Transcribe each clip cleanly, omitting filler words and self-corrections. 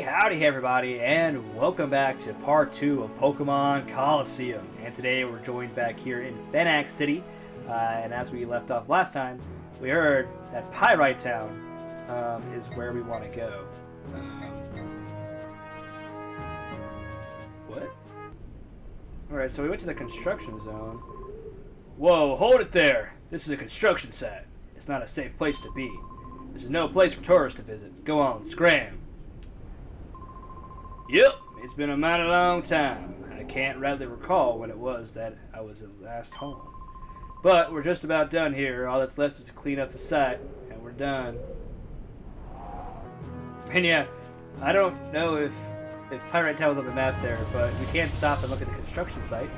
Howdy everybody, and welcome back to part 2 of Pokemon Colosseum. And today we're joined back here in Pyrite City, and as we left off last time, we heard that Pyrite Town is where we want to go. What? Alright, so we went to the construction zone. Whoa, hold it there! This is a construction site. It's not a safe place to be. This is no place for tourists to visit. Go on, scram. Yep, it's been a mighty long time. I can't readily recall when it was that I was at last home. But we're just about done here. All that's left is to clean up the site, and we're done. And yeah, I don't know if Pyrite Town was on the map there, but we can stop and look at the construction site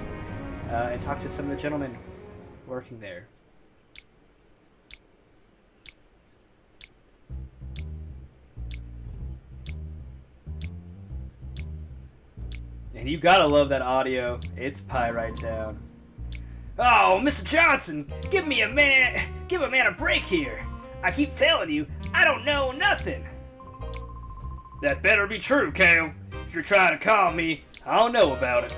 and talk to some of the gentlemen working there. And you gotta love that audio. It's Pyrite Town. Oh, Mr. Johnson, give a man a break here. I keep telling you, I don't know nothing. That better be true, Cal. If you're trying to calm me, I don't know about it.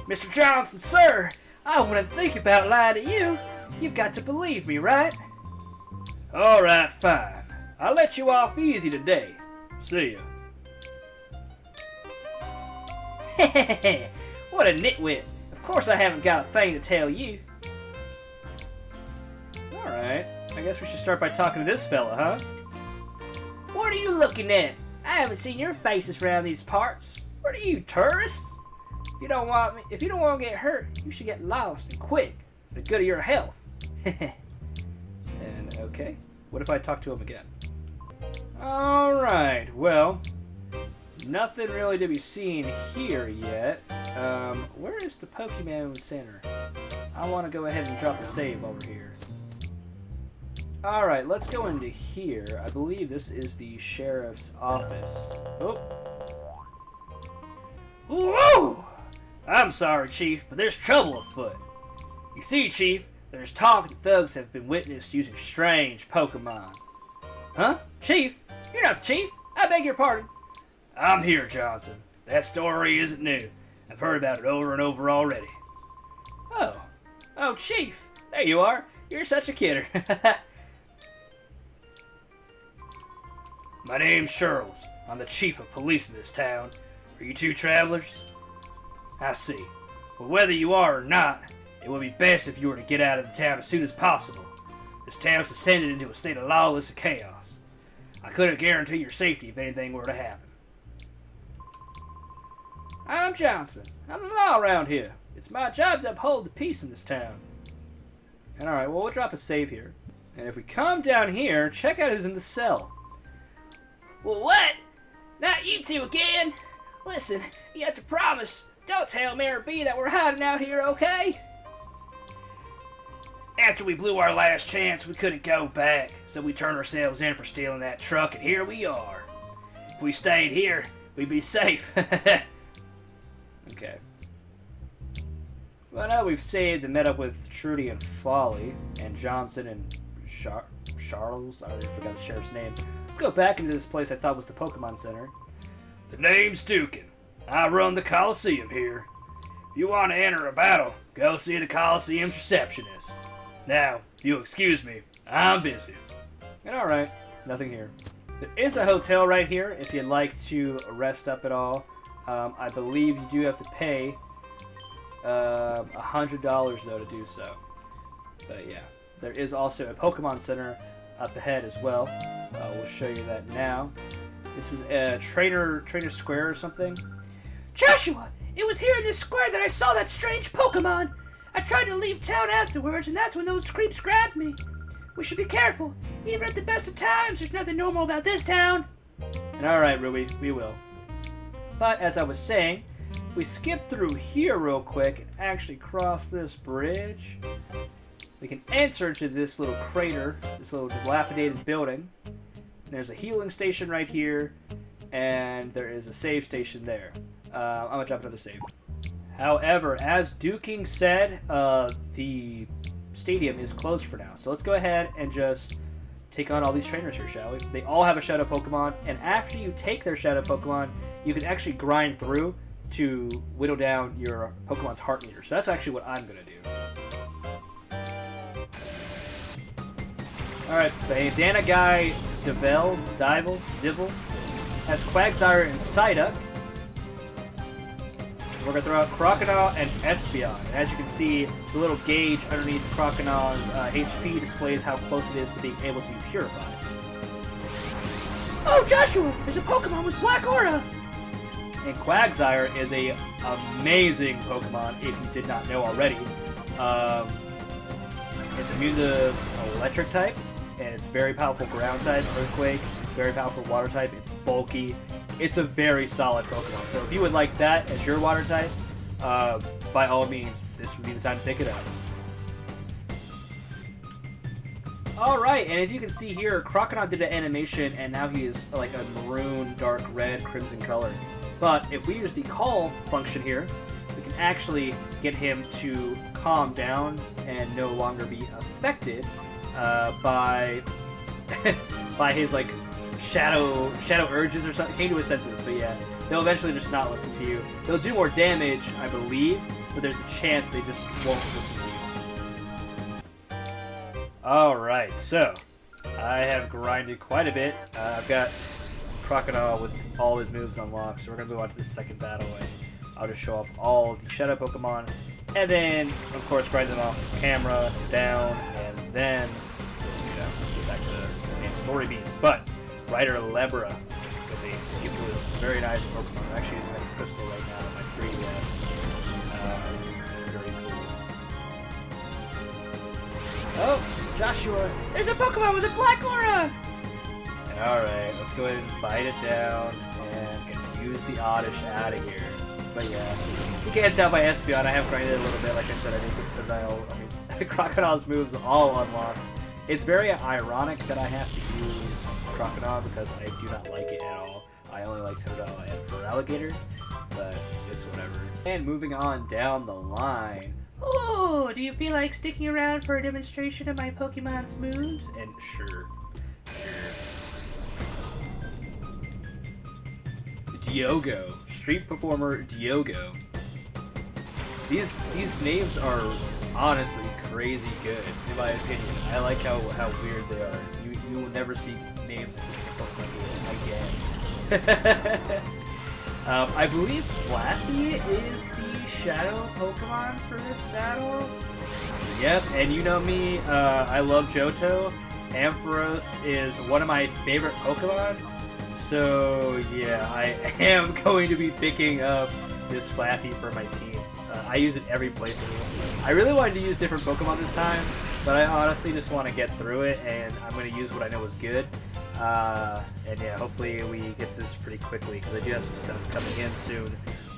Mr. Johnson, sir, I wouldn't think about lying to you. You've got to believe me, right? Alright, fine. I'll let you off easy today. See ya. What a nitwit. Of course I haven't got a thing to tell you. Alright, I guess we should start by talking to this fella, huh? What are you looking at? I haven't seen your faces around these parts. What are you, tourists? If you don't want to get hurt, you should get lost and quick for the good of your health. And okay, what if I talk to him again? Alright, well, nothing really to be seen here yet. Where is the Pokemon Center? I want to go ahead and drop a save over here. Alright, let's go into here. I believe this is the sheriff's office. Oh. Whoa! I'm sorry, Chief, but there's trouble afoot. You see, Chief, there's talk that thugs have been witnessed using strange Pokemon. Huh? Chief? You're not the Chief. I beg your pardon. I'm here, Johnson. That story isn't new. I've heard about it over and over already. Oh, Chief. There you are. You're such a kidder. My name's Charles. I'm the chief of police in this town. Are you two travelers? I see. Well, whether you are or not, it would be best if you were to get out of the town as soon as possible. This town's descended into a state of lawless chaos. I couldn't guarantee your safety if anything were to happen. I'm Johnson. I'm the law around here. It's my job to uphold the peace in this town. And alright, well, we'll drop a save here. And if we come down here, check out who's in the cell. Well, what? Not you two again? Listen, you have to promise. Don't tell Mayor B that we're hiding out here, okay? After we blew our last chance, we couldn't go back, so we turned ourselves in for stealing that truck, and here we are. If we stayed here, we'd be safe. Okay. Well, now we've saved and met up with Trudy and Folly, and Johnson and Charles. I already forgot the sheriff's name. Let's go back into this place I thought was the Pokemon Center. The name's Dukin. I run the Colosseum here. If you want to enter a battle, go see the Colosseum's receptionist. Now, if you'll excuse me, I'm busy. And alright, nothing here. There is a hotel right here if you'd like to rest up at all. I believe you do have to pay $100 though to do so. But yeah, there is also a Pokemon Center up ahead as well. We'll show you that now. This is a Trainer Square or something. Joshua, it was here in this square that I saw that strange Pokemon. I tried to leave town afterwards, and that's when those creeps grabbed me. We should be careful. Even at the best of times, there's nothing normal about this town. And alright, Ruby, we will. But as I was saying, if we skip through here real quick and actually cross this bridge, we can enter into this little crater, this little dilapidated building. And there's a healing station right here, and there is a save station there. I'm going to drop another save. However, as Duking said, the stadium is closed for now. So let's go ahead and just take on all these trainers here, shall we? They all have a shadow Pokemon, and after you take their shadow Pokemon, you can actually grind through to whittle down your Pokemon's heart meter. So that's actually what I'm going to do. Alright, Bandana Guy Divil has Quagsire and Psyduck. We're going to throw out Crocodile and Espeon. And as you can see, the little gauge underneath Crocodile's HP displays how close it is to being able to be purified. Oh, Joshua! There's a Pokemon with Black Aura! And Quagsire is a amazing Pokemon, if you did not know already. It's immune to Electric type, and it's very powerful ground type, Earthquake, very powerful water type, it's bulky. It's a very solid Pokemon. So if you would like that as your water type, by all means, this would be the time to pick it up. Alright, and as you can see here, Crocodile did an animation, and now he is like a maroon, dark red, crimson color. But if we use the call function here, we can actually get him to calm down and no longer be affected by by his like shadow urges or something. Came to his senses, but yeah, they'll eventually just not listen to you. They'll do more damage, I believe, but there's a chance they just won't listen to you. Alright, so I have grinded quite a bit. I've got Crocodile with all his moves unlocked, so we're going to move on to the second battle, and I'll just show off all of the Shadow Pokemon, and then, of course, grind them off camera, down, and then, you know, get back to the main story beats. But, Rider Lebra with a Skipper, very nice Pokemon. I'm actually using a Crystal right now on my 3DS. Very cool. Oh, Joshua, there's a Pokemon with a Black Aura! Alright, let's go ahead and bite it down and infuse the Oddish out of here. But yeah, you can't tell by Espeon, I have grinded a little bit. Like I said, I think Crocodile's moves all unlocked. It's very ironic that I have to use Crocodile because I do not like it at all. I only like Totodile and Feraligatr, but it's whatever. And moving on down the line. Oh, do you feel like sticking around for a demonstration of my Pokemon's moves? And sure. Diogo, street performer Diogo. These names are honestly crazy good, in my opinion. I like how weird they are. You will never see names like this in Pokemon again. I believe Flappy is the shadow Pokemon for this battle. Yep, and you know me, I love Johto. Ampharos is one of my favorite Pokemon. So yeah, I am going to be picking up this Flappy for my team. I use it every playthrough. I really wanted to use different Pokemon this time, but I honestly just want to get through it, and I'm going to use what I know is good. And yeah, hopefully we get this pretty quickly, because I do have some stuff coming in soon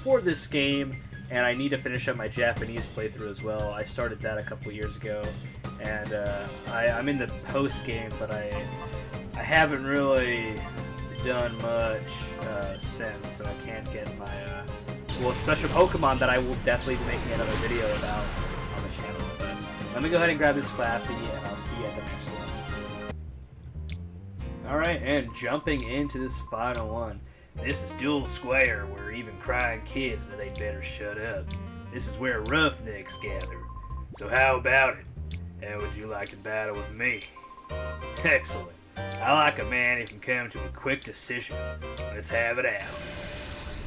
for this game, and I need to finish up my Japanese playthrough as well. I started that a couple years ago, and I'm in the post-game, but I haven't really done much since, so I can't get my special Pokemon that I will definitely be making another video about on the channel. But let me go ahead and grab this Flappy, and I'll see you at the next one. Alright, and jumping into this final one. This is Duel Square, where even crying kids know they better shut up. This is where roughnecks gather. So how about it? How would you like to battle with me? Excellent. I like a man who can come to a quick decision. Let's have it out.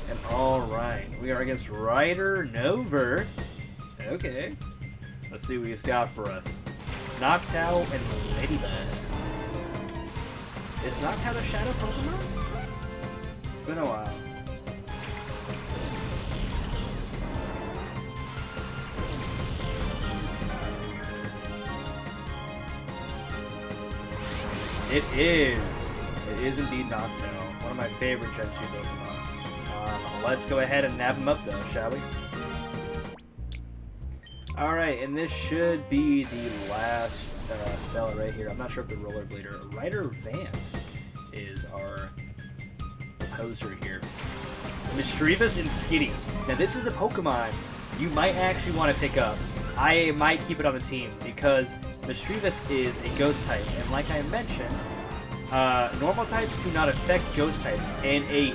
And alright, we are against Ryder Nover. Okay. Let's see what he's got for us. Noctowl and Ladybug. Is Noctowl a shadow Pokemon? It's been a while. It is indeed Noctowl, one of my favorite Gen 2 Pokemon. Let's go ahead and nab him up though, shall we? Alright, and this should be the last fella right here. I'm not sure if the Rollerblader. Ryder Van is our opposer here. Mischievous and Skitty. Now this is a Pokemon you might actually want to pick up. I might keep it on the team because Mischievous is a ghost type, and like I mentioned, normal types do not affect ghost types, and a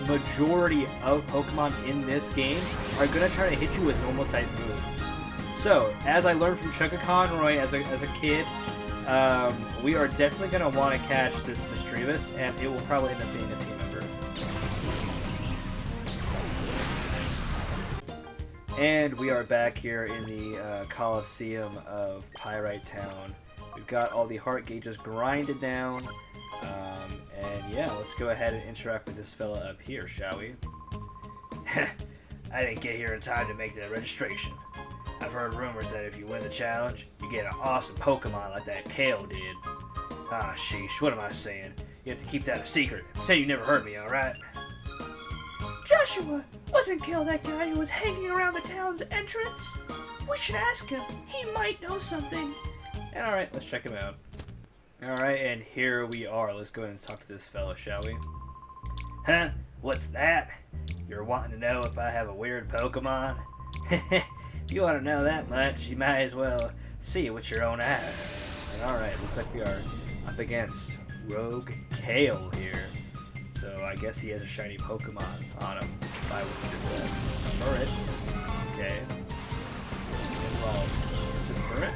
majority of Pokemon in this game are going to try to hit you with normal type moves. So, as I learned from Chuck Conroy as a kid, we are definitely going to want to catch this Mischievous, and it will probably end up being a team member. And we are back here in the Colosseum of Pyrite Town. We've got all the heart gauges grinded down. And yeah, let's go ahead and interact with this fella up here, shall we? I didn't get here in time to make the registration. I've heard rumors that if you win the challenge, you get an awesome Pokemon like that Kale did. Ah, sheesh, what am I saying? You have to keep that a secret. Pretend you never heard me, alright? Joshua, wasn't Kale that guy who was hanging around the town's entrance? We should ask him. He might know something. Alright, let's check him out. Alright, and here we are. Let's go ahead and talk to this fella, shall we? Huh? What's that? You're wanting to know if I have a weird Pokemon? If you want to know that much, you might as well see it with your own eyes. And alright, looks like we are up against Rogue Kale here. So I guess he has a shiny Pokemon on him. If I would just Pyrite. Okay. Well, is it Pyrite?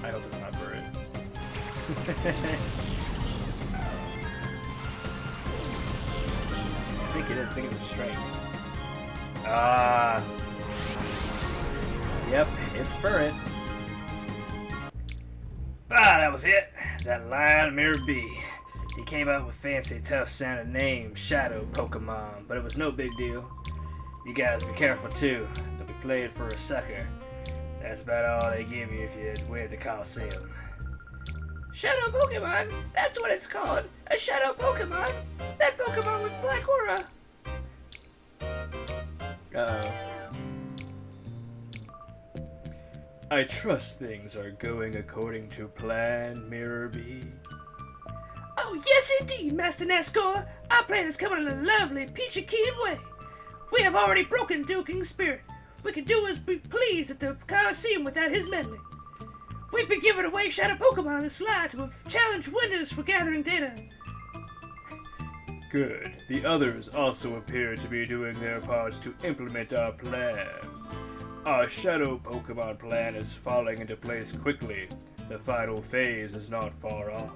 I hope it's not Pyrite. I think it is. I think it was straight. Yep, it's Pyrite. That was it. That lion Mirror B. He came up with fancy, tough sounding name, Shadow Pokemon, but it was no big deal. You guys be careful too. Don't be played for a sucker. That's about all they give you if you win at the Colosseum. Shadow Pokemon? That's what it's called. A Shadow Pokemon? That Pokemon with black aura. Uh-oh. I trust things are going according to plan, Mirror B. Oh, yes indeed, Master Nascor. Our plan is coming in a lovely, peachy keen way. We have already broken Duke King's spirit. We can do as we please at the Colosseum without his meddling. We've been giving away Shadow Pokemon on the slide to have challenged winners for gathering data. Good. The others also appear to be doing their parts to implement our plan. Our Shadow Pokemon plan is falling into place quickly. The final phase is not far off.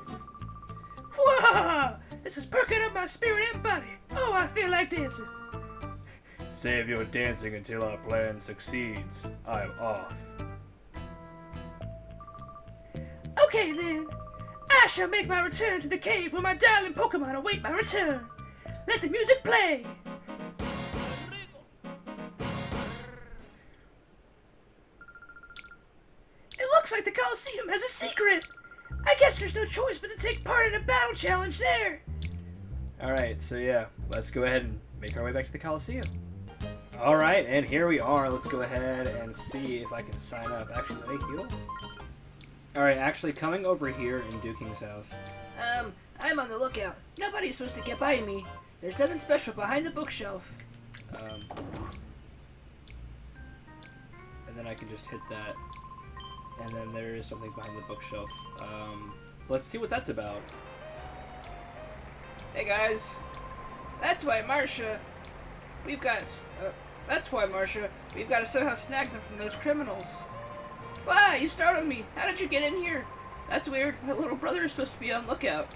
Whoa! This is perking up my spirit and body. Oh, I feel like dancing. Save your dancing until our plan succeeds. I'm off. Okay then. I shall make my return to the cave where my darling Pokemon await my return. Let the music play. It looks like the Colosseum has a secret. I guess there's no choice but to take part in a battle challenge there. Alright, so yeah, let's go ahead and make our way back to the Colosseum. Alright, and here we are. Let's go ahead and see if I can sign up. Actually, let me heal. Alright, actually coming over here in Duking's house. I'm on the lookout. Nobody's supposed to get by me. There's nothing special behind the bookshelf. And then I can just hit that. And then there is something behind the bookshelf. Let's see what that's about. Hey guys. That's why Marcia, we've got to somehow snag them from those criminals. Why, you startled me. How did you get in here? That's weird. My little brother is supposed to be on lookout.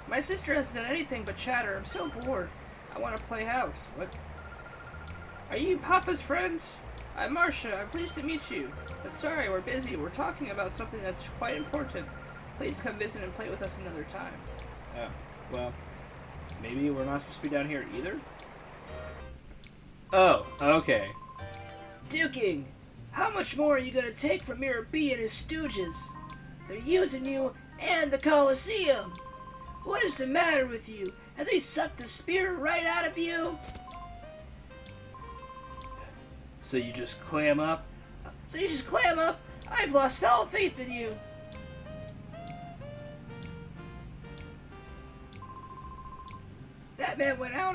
My sister hasn't done anything but chatter. I'm so bored. I want to play house. What? Are you Papa's friends? I'm Marcia. I'm pleased to meet you. But sorry, we're busy. We're talking about something that's quite important. Please come visit and play with us another time. Oh, well, maybe we're not supposed to be down here either? Oh, okay. Duking, how much more are you gonna take from Mirror B and his stooges? They're using you and the Colosseum. What is the matter with you? Have they sucked the spirit right out of you? So you just clam up? I've lost all faith in you. That man went out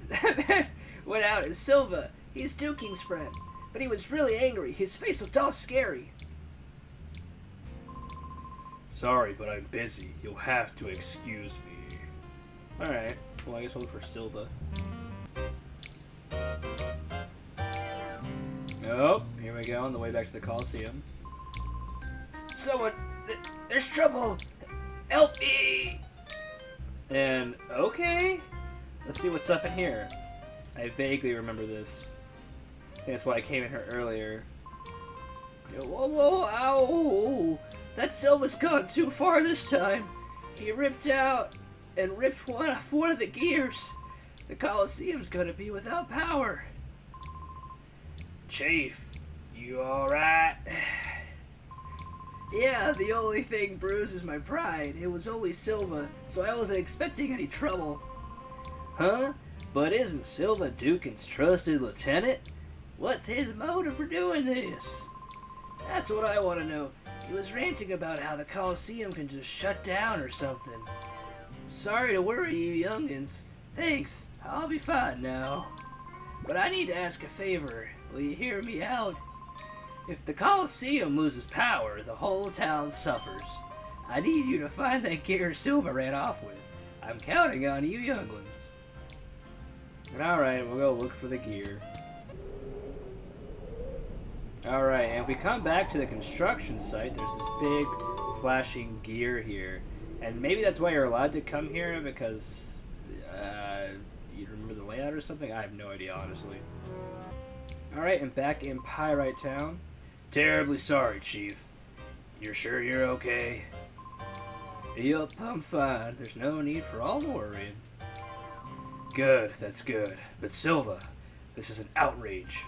that man went out as Silva. He's Duking's friend. but he was really angry. His face looked all scary. Sorry, but I'm busy. You'll have to excuse me. Alright, well, I guess we'll look for Silva. Oh, here we go, on the way back to the Colosseum. Someone, there's trouble. Help me. And, okay. Let's see what's up in here. I vaguely remember this. I think that's why I came in here earlier. Whoa, whoa, ow. That Silva's gone too far this time. He ripped out and ripped one off one of the gears. The Colosseum's gonna be without power. Chief, you alright? Yeah, the only thing bruised is my pride. It was only Silva, so I wasn't expecting any trouble. Huh? But isn't Silva Dukin's trusted lieutenant? What's his motive for doing this? That's what I want to know. He was ranting about how the Colosseum can just shut down or something. Sorry to worry you youngins. Thanks, I'll be fine now. But I need to ask a favor. Will you hear me out? If the Colosseum loses power, the whole town suffers. I need you to find that gear Silva ran off with. I'm counting on you younglings. Alright, we'll go look for the gear. Alright, and if we come back to the construction site, there's this big flashing gear here. And maybe that's why you're allowed to come here, because you remember the layout or something? I have no idea, honestly. Alright, and back in Pyrite Town. Terribly sorry, Chief. You're sure you're okay? Yup, I'm fine. There's no need for all the worrying. Good, that's good. But Silva, this is an outrage.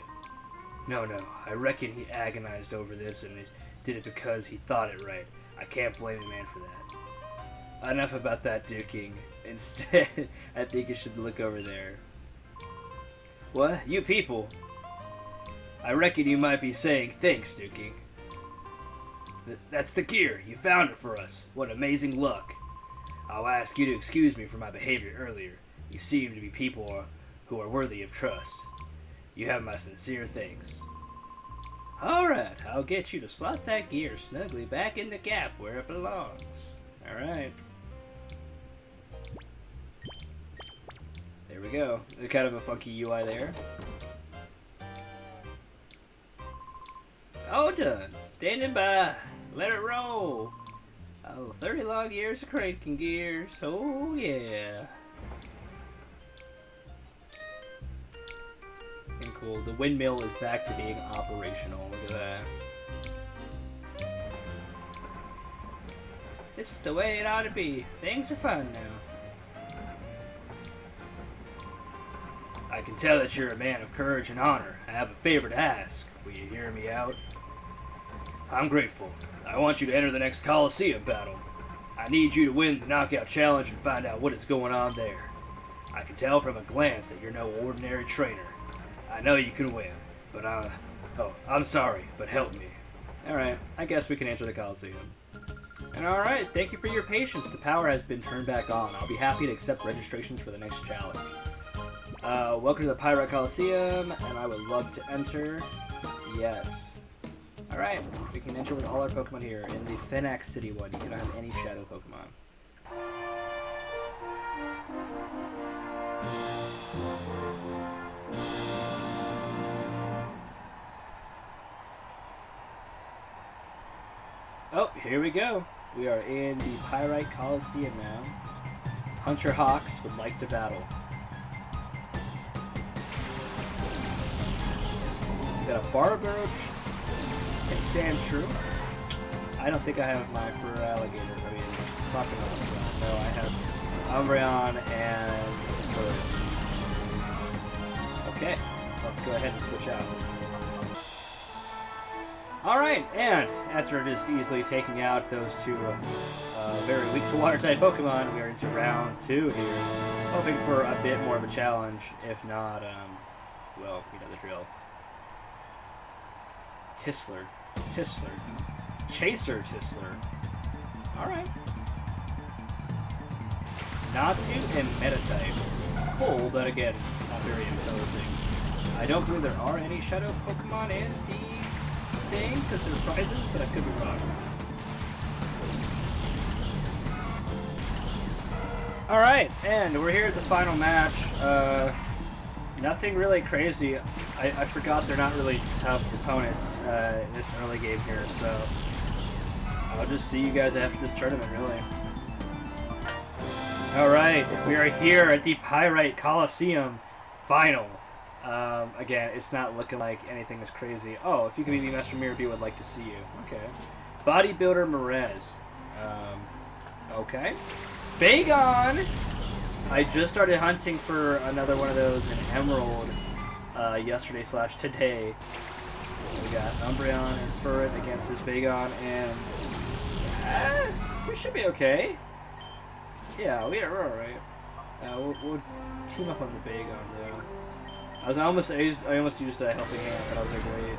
No, I reckon he agonized over this and he did it because he thought it right. I can't blame the man for that. Enough about that duking. Instead, I think you should look over there. What? You people? I reckon you might be saying thanks, duking. That's the gear. You found it for us. What amazing luck. I'll ask you to excuse me for my behavior earlier. You seem to be people who are worthy of trust. You have my sincere thanks. Alright, I'll get you to slot that gear snugly back in the gap where it belongs. Alright. There we go. Kind of a funky UI there. All done. Standing by. Let it roll. Oh, 30 long years of cranking gears. Oh, yeah. And cool. The windmill is back to being operational. Look at that. This is the way it ought to be. Things are fun now. I can tell that you're a man of courage and honor. I have a favor to ask. Will you hear me out? I'm grateful. I want you to enter the next Colosseum battle. I need you to win the knockout challenge and find out what is going on there. I can tell from a glance that you're no ordinary trainer. I know you can win, but I'm sorry, but help me. Alright, I guess we can enter the Colosseum. And alright, thank you for your patience. The power has been turned back on. I'll be happy to accept registrations for the next challenge. Welcome to the Pyrite Colosseum, and I would love to enter. Yes. Alright, we can enter with all our Pokemon here. In the Pyrite City one, you cannot have any Shadow Pokemon. Oh, here we go. We are in the Pyrite Colosseum now. Hunter Hawks would like to battle. We got a Barbarroach and Sandshrew. I don't think I have my fur alligator. I mean, Pokémon. No, I have Umbreon and Bird. Okay, let's go ahead and switch out. Alright, and after just easily taking out those two very weak to water type Pokemon, we are into round 2 here. Hoping for a bit more of a challenge, if not, well, you know the drill. Tisler. Chaser Tisler. Alright. Natsu and Metatype. Cool, but again, not very imposing. I don't believe there are any shadow Pokemon in the thing because there's prizes, but I could be wrong. Alright, and we're here at the final match. Nothing really crazy. I forgot they're not really tough opponents in this early game here, so I'll just see you guys after this tournament, really. Alright, we are here at the Pyrite Colosseum final. Again, it's not looking like anything is crazy. Oh, if you could be Master Mirror B, would like to see you. Okay. Bodybuilder Merez. Okay. Bagon! I just started hunting for another one of those in Emerald yesterday/today. We got Umbreon and Furret against this Bagon, and we should be okay. Yeah, we're alright. We'll team up on the Bagon, though. I almost used a helping hand, but I was like, wait,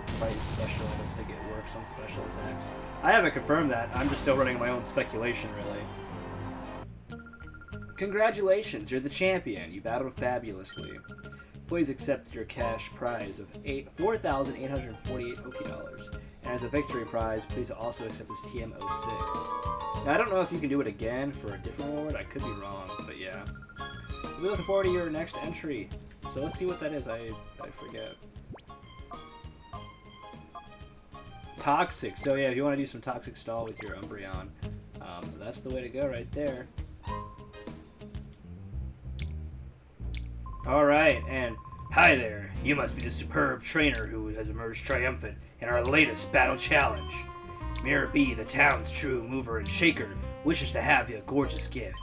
fight special. I don't think it works on special attacks. I haven't confirmed that. I'm just still running my own speculation, really. Congratulations, you're the champion. You battled fabulously. Please accept your cash prize of 4,848 Poké Dollars. And as a victory prize, please also accept this TM06. Now, I don't know if you can do it again for a different reward. I could be wrong, but yeah. We're looking forward to your next entry. So let's see what that is. I forget. Toxic. So yeah, if you want to do some toxic stall with your Umbreon, that's the way to go right there. Alright, and hi there. You must be the superb trainer who has emerged triumphant in our latest battle challenge. Mirror B, the town's true mover and shaker, wishes to have you a gorgeous gift.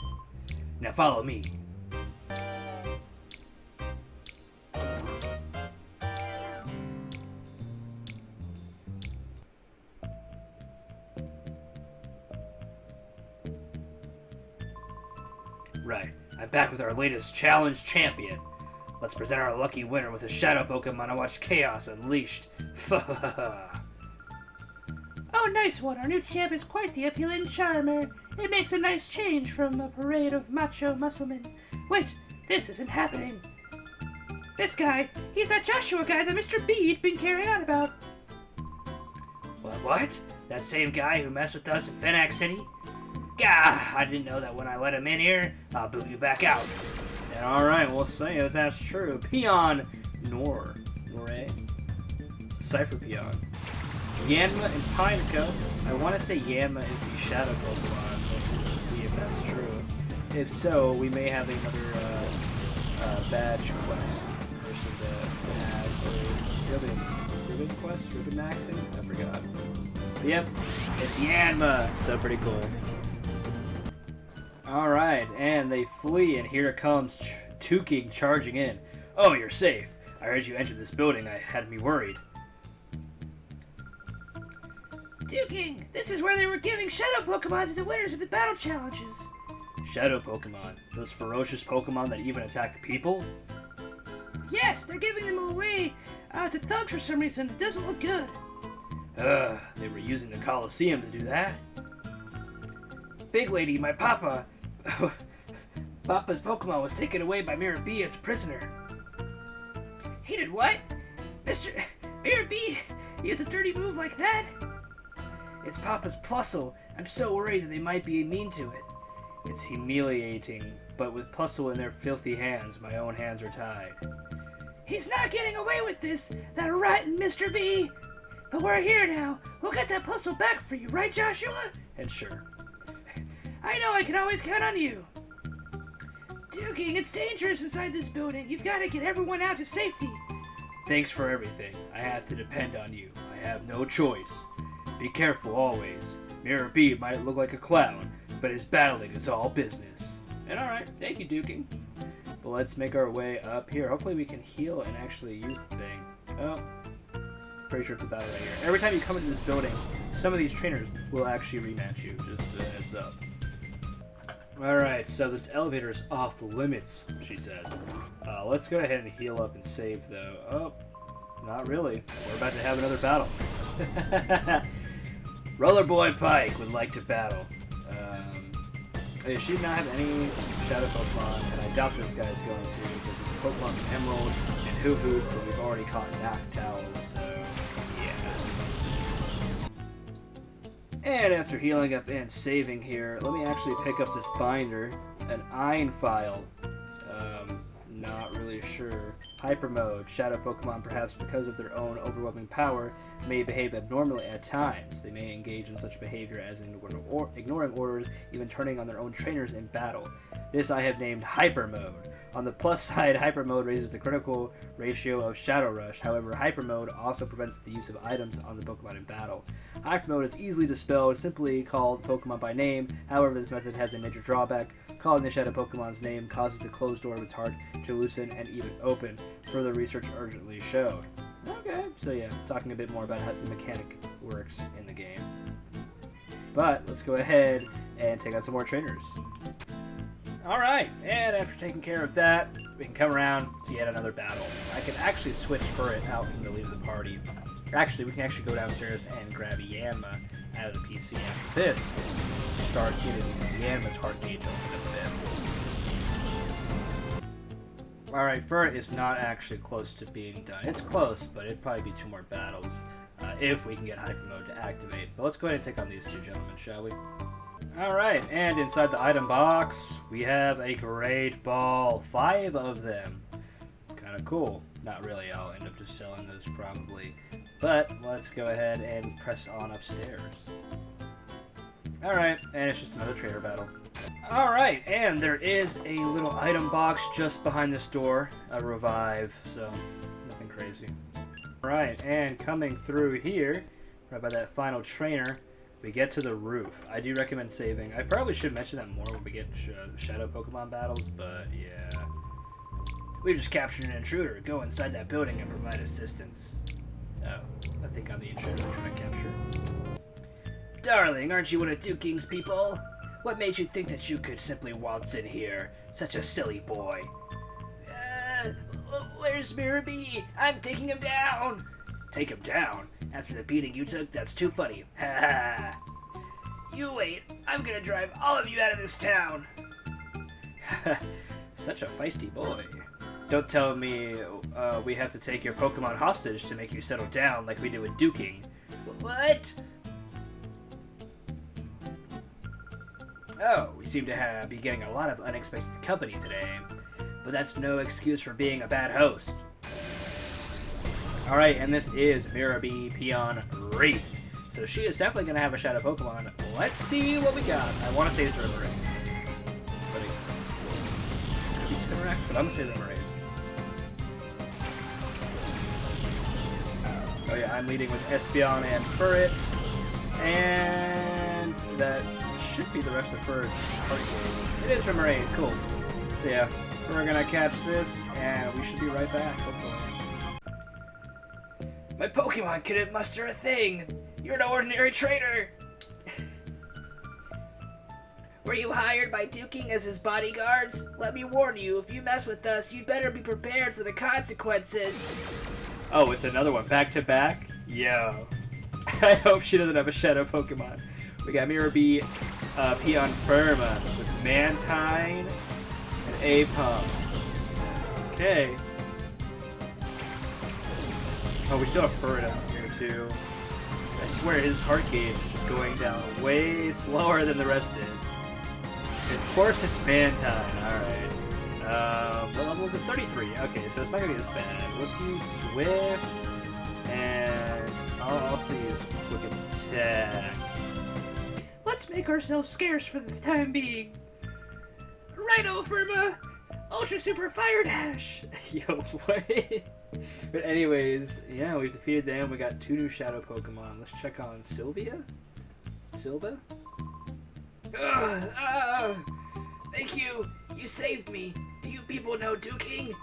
Now follow me. Right, I'm back with our latest challenge champion. Let's present our lucky winner with a shadow Pokemon and watch chaos unleashed. Oh, nice one. Our new champ is quite the appealing charmer. It makes a nice change from a parade of macho musclemen. Wait, this isn't happening. This guy, he's that Joshua guy that Mr. B'd been carrying on about. What? That same guy who messed with us in Fenac City? Gah, I didn't know that when I let him in here, I'll boot you back out. And alright, we'll see if that's true. Peon Nore. Cipher Peon. Yanma and Pineco. I want to say Yanma is the shadow Pokemon, but we'll see if that's true. If so, we may have another badge quest person to have, or ribbon quest, ribbon maxing? I forgot. But yep, it's Yanma, so pretty cool. Alright, and they flee, and here comes Tuking charging in. Oh, you're safe. I heard you entered this building. I had me worried. Tuking, this is where they were giving shadow Pokemon to the winners of the battle challenges. Shadow Pokemon? Those ferocious Pokemon that even attack people? Yes, they're giving them away to thugs for some reason. It doesn't look good. They were using the Colosseum to do that. Big lady, my papa. Papa's Pokemon was taken away by Mirror B as a prisoner. He did what? Mirror B used a dirty move like that? It's Papa's Plusle. I'm so worried that they might be mean to it. It's humiliating, but with Plusle in their filthy hands, my own hands are tied. He's not getting away with this, that rotten Mr. B. But we're here now. We'll get that Plusle back for you, right, Joshua? And sure. I know I can always count on you. Tuking, it's dangerous inside this building. You've got to get everyone out to safety. Thanks for everything. I have to depend on you. I have no choice. Be careful always. Mirror B might look like a clown, but his battling is all business. And alright, thank you, Tuking. But let's make our way up here. Hopefully we can heal and actually use the thing. Oh, pretty sure it's a battle right here. Every time you come into this building, some of these trainers will actually rematch you. Just a heads up. Alright, so this elevator is off limits, she says. Let's go ahead and heal up and save, though. Oh, not really. We're about to have another battle. Rollerboy Pike would like to battle. It should not have any shadow Pokemon, and I doubt this guy's going to, because there's Pokemon Emerald and Hoot, but we've already caught Noctowls, so yeah. And after healing up and saving here, let me actually pick up this binder, an Iron File. Not really sure. Hyper Mode. Shadow Pokemon, perhaps because of their own overwhelming power, may behave abnormally at times. They may engage in such behavior as ignoring orders, even turning on their own trainers in battle. This I have named Hyper Mode. On the plus side, Hyper Mode raises the critical ratio of Shadow Rush. However, Hyper Mode also prevents the use of items on the Pokemon in battle. Hyper Mode is easily dispelled, simply called Pokemon by name. However, this method has a major drawback. Calling the Shadow Pokemon's name causes the closed door of its heart to loosen and even open. Further research urgently showed. Okay, so yeah, talking a bit more about how the mechanic works in the game. But let's go ahead and take out some more trainers. Alright, and after taking care of that, we can come around to yet another battle. I can actually switch Pyrite out from the lead of the party. Actually, we can actually go downstairs and grab Yanma out of the PC after this. Start getting Yanma's heart gauge open a bit. Alright, Pyrite is not actually close to being done. It's close, but it'd probably be 2 more battles if we can get Hyper Mode to activate. But let's go ahead and take on these 2 gentlemen, shall we? Alright, and inside the item box, we have a great ball. 5 of them. Kind of cool. Not really, I'll end up just selling those probably. But let's go ahead and press on upstairs. Alright, and it's just another trainer battle. Alright, and there is a little item box just behind this door. A revive, so nothing crazy. Alright, and coming through here, right by that final trainer, we get to the roof. I do recommend saving. I probably should mention that more when we get Shadow Pokemon battles, but yeah. We've just captured an intruder. Go inside that building and provide assistance. Oh, I think I'm the intruder we're trying to capture. Darling, aren't you one of Duke King's people? What made you think that you could simply waltz in here? Such a silly boy. Where's Mirabee? I'm taking him down! Take him down? After the beating you took, that's too funny. Ha ha! You wait, I'm gonna drive all of you out of this town! Such a feisty boy. Don't tell me we have to take your Pokemon hostage to make you settle down like we do with Duking. What? Oh, we seem to be getting a lot of unexpected company today. But that's no excuse for being a bad host. Alright, and this is Mirabee Peon Wraith. So she is definitely going to have a Shadow Pokemon. Let's see what we got. I want to say it's Remoraid. But it could be Spinarak, but I'm going to say Remoraid. Oh yeah, I'm leading with Espeon and Pyrite. And that should be the rest of Fur's party game. It is Remoraid, cool. So yeah, we're going to catch this, and we should be right back, hopefully. My Pokemon couldn't muster a thing! You're no ordinary trainer! Were you hired by Duking as his bodyguards? Let me warn you, if you mess with us, you'd better be prepared for the consequences. Oh, it's another one. Back to back? Yo. I hope she doesn't have a Shadow Pokemon. We got Mirabee, Peon Firma with Mantine and Apom. Okay. Oh, we still have Pyrite out here too. I swear his heart gauge is just going down way slower than the rest did. Of course it's Mantine, alright. What level is it? 33. Okay, so it's not gonna be as bad. Let's use Swift, and I'll also use Quick Attack. Let's make ourselves scarce for the time being. Righto, Firma! Ultra Super Fire Dash! Yo, what? But anyways, yeah, we've defeated them. We got 2 new Shadow Pokemon. Let's check on Sylvia? Silva? Thank you! You saved me! Do you people know Duking?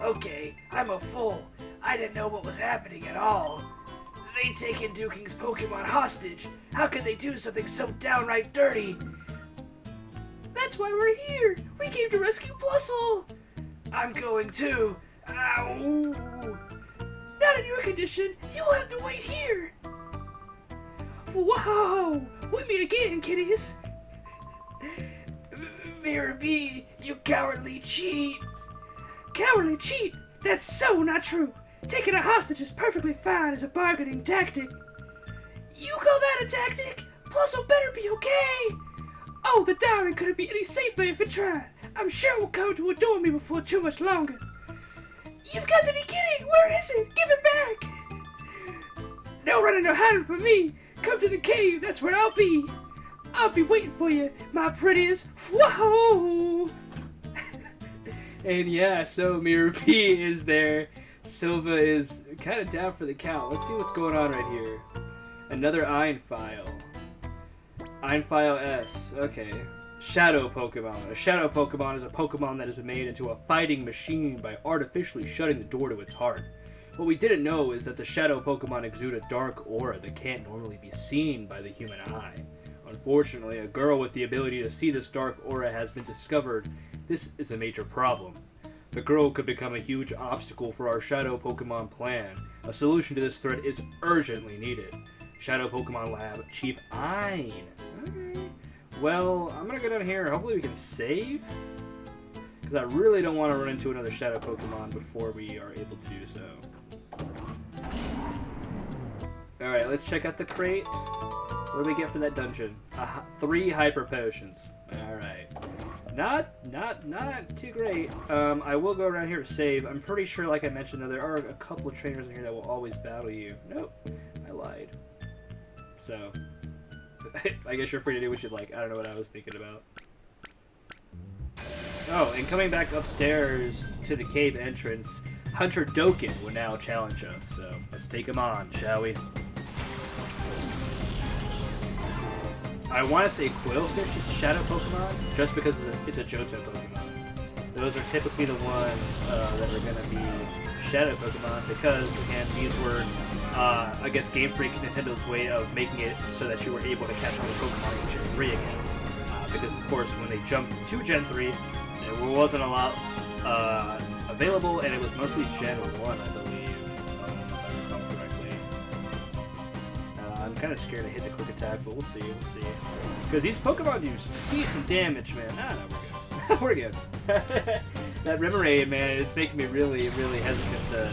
Okay, I'm a fool. I didn't know what was happening at all. They'd taken Duking's Pokemon hostage. How could they do something so downright dirty? That's why we're here! We came to rescue Blustle! I'm going too! Ow! Not in your condition! You'll have to wait here! Wow! We meet again, kitties! Mirror B, you cowardly cheat. Cowardly cheat? That's so not true. Taking a hostage is perfectly fine as a bargaining tactic. You call that a tactic? Plus, I'll better be okay. Oh, the darling couldn't be any safer if it tried. I'm sure it will come to adore me before too much longer. You've got to be kidding! Where is it? Give it back! No running or hiding from me. Come to the cave, that's where I'll be. I'll be waiting for you, my prettiest. Whoa! And yeah, so Mirror P is there. Silva is kind of down for the count. Let's see what's going on right here. Another Iron File. Iron File S. Okay. Shadow Pokemon. A Shadow Pokemon is a Pokemon that has been made into a fighting machine by artificially shutting the door to its heart. What we didn't know is that the Shadow Pokemon exude a dark aura that can't normally be seen by the human eye. Unfortunately, a girl with the ability to see this dark aura has been discovered. This is a major problem. The girl could become a huge obstacle for our Shadow Pokemon plan. A solution to this threat is urgently needed. Shadow Pokemon Lab, Chief Ein. Okay. Well, I'm gonna go down here. Hopefully we can save. Because I really don't want to run into another Shadow Pokemon before we are able to do so. Alright, let's check out the crate. What do we get for that dungeon? 3 Hyper Potions. Alright. Not too great. I will go around here to save. I'm pretty sure, like I mentioned, though, there are a couple of trainers in here that will always battle you. Nope. I lied. So, I guess you're free to do what you'd like. I don't know what I was thinking about. Oh, and coming back upstairs to the cave entrance, Hunter Doken will now challenge us. So, let's take him on, shall we? I want to say Quillfish is a Shadow Pokemon, just because it's a Johto Pokemon. Those are typically the ones that are going to be Shadow Pokemon, because, again, these were, I guess, Game Freak Nintendo's way of making it so that you were able to catch all the Pokemon in Gen 3 again. Because, of course, when they jumped to Gen 3, there wasn't a lot available, and it was mostly Gen 1, I believe, if I recall correctly. I'm kind of scared to hit the quick attack, but we'll see. Because these Pokemon do some decent damage, man. No, we're good. We're good. That Remoraid, man, it's making me really hesitant to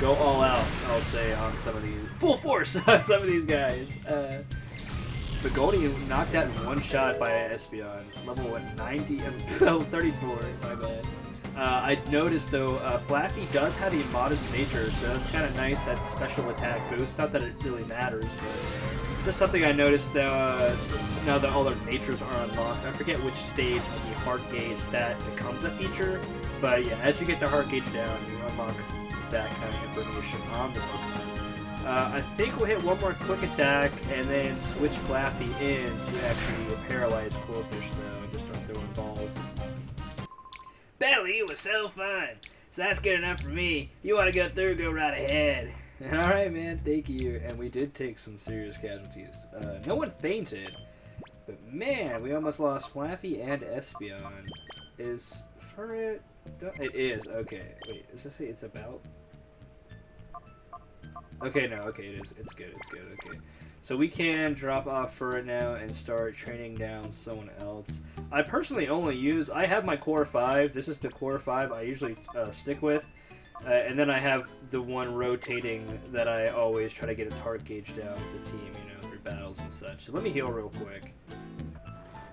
go all out, I'll say, on some of these. Full force on some of these guys. The Goldie knocked out in one shot by Espeon. Level, what, 90? 34, my bad. I noticed, though, Flappy does have a modest nature, so it's kind of nice, that special attack boost. Not that it really matters, but just something I noticed, though, now that all their natures are unlocked. I forget which stage of the heart gauge that becomes a feature, but yeah, as you get the heart gauge down, you unlock that kind of information on the Pokemon. I think we'll hit one more quick attack, and then switch Flappy in to actually paralyze Quillfish, though, and just start throwing balls. Battle you was so fun. So that's good enough for me. You want to go through, go right ahead. Alright, man, thank you. And we did take some serious casualties. No one fainted, but man, we almost lost Flappy and Espeon. Is Furret... It is, okay. Wait, does this say it's about? Okay, no, okay, it is. It's good, okay. So we can drop off Furret now and start training down someone else. I personally only use... I have my Core 5. This is the Core 5 I usually stick with. And then I have the one rotating that I always try to get its heart gauge down with the team, you know, through battles and such. So let me heal real quick.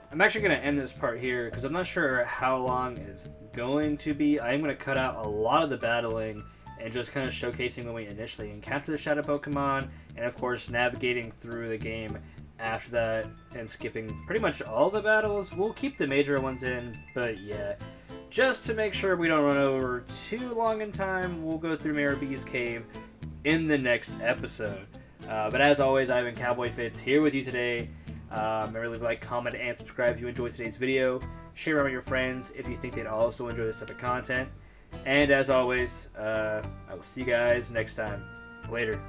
I'm actually going to end this part here because I'm not sure how long it's going to be. I am going to cut out a lot of the battling and just kind of showcasing when we initially encounter the Shadow Pokemon, and of course navigating through the game after that and skipping pretty much all the battles. We'll keep the major ones in, but yeah, just to make sure we don't run over too long in time, we'll go through Mirror B's cave in the next episode. But as always, I've been CowboyFitz here with you today. Remember to leave a like, comment, and subscribe if you enjoyed today's video. Share it with your friends if you think they'd also enjoy this type of content. And as always, I will see you guys next time. Later.